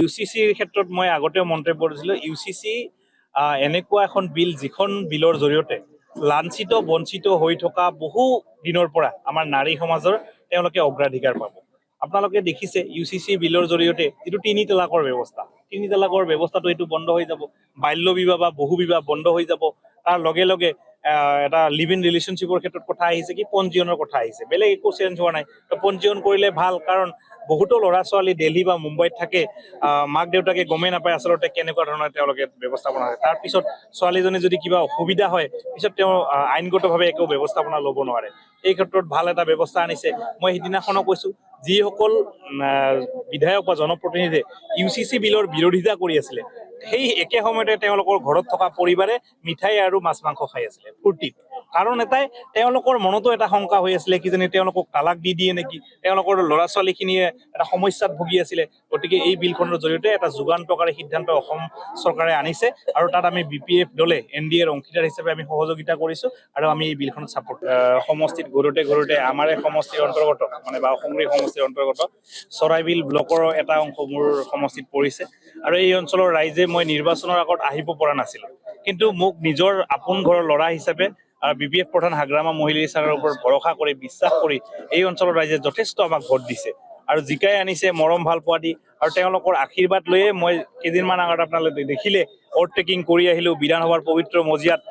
ইউচিচিৰ ক্ষেত্ৰত মই আগতে মন্তব্য কৰিছিলোঁ ইউচিচি এনেকুৱা এখন বিল যিখন বিলৰ জৰিয়তে লাঞ্ছিত বঞ্চিত হৈ থকা বহু দিনৰ পৰা আমাৰ নাৰী সমাজৰ তেওঁলোকে অগ্ৰাধিকাৰ পাব। আপোনালোকে দেখিছে ইউচিচি বিলৰ জৰিয়তে যিটো তিনি তালাকৰ ব্যৱস্থাটো এইটো বন্ধ হৈ যাব, বাল্য বিবাহ বা বহু বিবাহ বন্ধ হৈ যাব। তাৰ লগে লগে এটা লিভ ইন ৰিলেশ্যনশ্বিপৰ ক্ষেত্ৰত কথা আহিছে কি পঞ্জীয়নৰ কথা আহিছে, বেলেগ একো চেঞ্জ হোৱা নাই। পঞ্জীয়ন কৰিলে ভাল, কাৰণ বহুতো ল'ৰা ছোৱালী দিল্লী বা মুম্বাইত থাকে, মাক দেউতাকে গমেই নাপায় আচলতে কেনেকুৱা ধৰণৰ তেওঁলোকে ব্যৱস্থাপনা হয়। তাৰপিছত ছোৱালীজনী যদি কিবা অসুবিধা হয়, পিছত তেওঁ আইনগতভাৱে একো ব্যৱস্থাপনা ল'ব নোৱাৰে। এই ক্ষেত্ৰত ভাল এটা ব্যৱস্থা আনিছে। মই সিদিনাখনো কৈছো, যিসকল বিধায়ক বা জনপ্ৰতিনিধিয়ে ইউচিচি বিলৰ বিৰোধিতা কৰি আছিলে, সেই একে সময়তে তেওঁলোকৰ ঘৰত থকা পৰিবাৰে মিঠাই আৰু মাছ মাংস খাই আছিলে ফূৰ্তিত। কাৰণ এটাই, তেওঁলোকৰ মনতো এটা শংকা হৈ আছিলে কিজানি তেওঁলোকক তালাক দি দিয়ে নেকি, তেওঁলোকৰ ল'ৰা ছোৱালীখিনিয়ে এটা সমস্যাত ভুগি আছিলে। গতিকে এই বিলখনৰ জৰিয়তে এটা যুগান্তকাৰী সিদ্ধান্ত অসম চৰকাৰে আনিছে, আৰু তাত আমি BPF দলে NDAৰ অংশীদাৰ হিচাপে আমি সহযোগিতা কৰিছো, আৰু আমি এই বিলখনত ছাপোৰ্ট সমষ্টিত ঘূৰোতে আমাৰ সমষ্টিৰ অন্তৰ্গত মানে বা অসমী সমষ্টিৰ অন্তৰ্গত চৰাইবিল ব্লকৰ এটা অংশ মোৰ সমষ্টিত পৰিছে। আৰু এই অঞ্চলৰ ৰাইজে মই নিৰ্বাচনৰ আগত আহিব পৰা নাছিলো, কিন্তু মোক নিজৰ আপোন ঘৰৰ ল'ৰা হিচাপে আৰু BPF প্ৰধান হাগ্ৰামা মহিলা ছাৰৰ ওপৰত ভৰসা কৰি বিশ্বাস কৰি এই অঞ্চলৰ ৰাইজে যথেষ্ট আমাক ভোট দিছে আৰু জিকাই আনিছে মৰম ভাল পোৱা দি। আৰু তেওঁলোকৰ আশীৰ্বাদ লৈয়ে মই কেইদিনমান আগত আপোনালোকে দেখিলে অভাৰটেকিং কৰি আহিলো বিধানসভাৰ পবিত্ৰ মজিয়াত।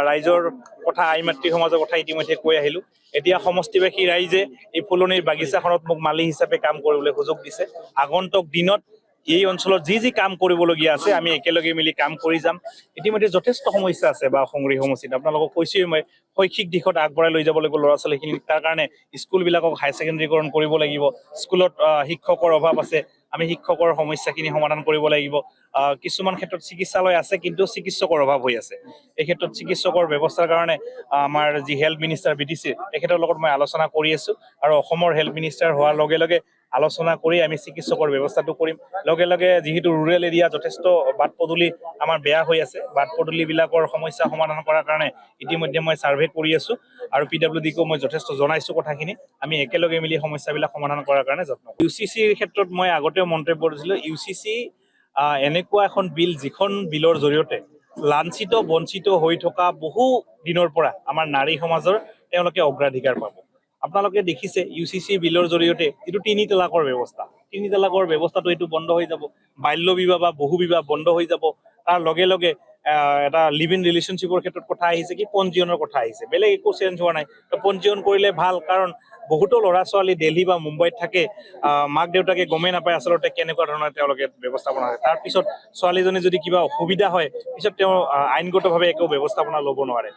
ৰাইজৰ কথা, আই মাতৃ সমাজৰ কথা ইতিমধ্যে কৈ আহিলো। এতিয়া সমষ্টিবাসী ৰাইজে এই ফুলনিৰ বাগিচাখনত মোক মালি হিচাপে কাম কৰিবলৈ সুযোগ দিছে। আগন্তুক দিনত এই অঞ্চলত যি কাম কৰিবলগীয়া আছে আমি একেলগে মিলি কাম কৰি যাম। ইতিমধ্যে যথেষ্ট সমস্যা আছে বা সংগ্ৰহী সমষ্টিত, আপোনালোকক কৈছোৱেই মই শৈক্ষিক দিশত আগবঢ়াই লৈ যাব লাগিব ল'ৰা ছোৱালীখিনিক। তাৰ কাৰণে স্কুলবিলাকক হাই ছেকেণ্ডেৰীকৰণ কৰিব লাগিব। স্কুলত শিক্ষকৰ অভাৱ আছে, আমি শিক্ষকৰ সমস্যাখিনি সমাধান কৰিব লাগিব। কিছুমান ক্ষেত্ৰত চিকিৎসালয় আছে কিন্তু চিকিৎসকৰ অভাৱ হৈ আছে। এই ক্ষেত্ৰত চিকিৎসকৰ ব্যৱস্থাৰ কাৰণে আমাৰ যি হেল্থ মিনিষ্টাৰ BTC তেখেতৰ লগত মই আলোচনা কৰি আছো, আৰু অসমৰ হেল্থ মিনিষ্টাৰ হোৱাৰ লগে লগে আলোচনা কৰি আমি চিকিৎসকৰ ব্যৱস্থাটো কৰিম। লগে লগে যিহেতু ৰুৰেল এৰিয়া যথেষ্ট বাট পদূলি আমাৰ বেয়া হৈ আছে, বাট পদূলিবিলাকৰ সমস্যা সমাধান কৰাৰ কাৰণে ইতিমধ্যে মই ছাৰ্ভে কৰি আছো, আৰু PWDকো মই যথেষ্ট জনাইছো কথাখিনি। আমি একেলগে মিলি সমস্যাবিলাক সমাধান কৰাৰ কাৰণে যত্ন কৰিম। ইউচিচিৰ ক্ষেত্ৰত মই আগতেও মন্তব্য কৰিছিলোঁ, ইউচিচি এনেকুৱা এখন বিল যিখন বিলৰ জৰিয়তে লাঞ্ছিত বঞ্চিত হৈ থকা বহু দিনৰ পৰা আমাৰ নাৰী সমাজৰ তেওঁলোকে অগ্ৰাধিকাৰ পাব। আপোনালোকে দেখিছে ইউচিচি বিলৰ জৰিয়তে যিটো তিনি তালাকৰ ব্যৱস্থাটো এইটো বন্ধ হৈ যাব, বাল্য বিবাহ বা বহু বিবাহ বন্ধ হৈ যাব। তাৰ লগে লগে এটা লিভ ইন ৰিলেশ্যনশ্বিপৰ ক্ষেত্ৰত কথা আহিছে কি পঞ্জীয়নৰ কথা আহিছে, বেলেগ একো চেঞ্জ হোৱা নাই। পঞ্জীয়ন কৰিলে ভাল, কাৰণ বহুতো ল'ৰা ছোৱালী দিল্লী বা মুম্বাইত থাকে, মাক দেউতাকে গমেই নাপায় আচলতে কেনেকুৱা ধৰণৰ তেওঁলোকে ব্যৱস্থাপনা হয়। তাৰপিছত ছোৱালীজনী যদি কিবা অসুবিধা হয়, পিছত তেওঁ আইনগতভাৱে একো ব্যৱস্থাপনা ল'ব নোৱাৰে।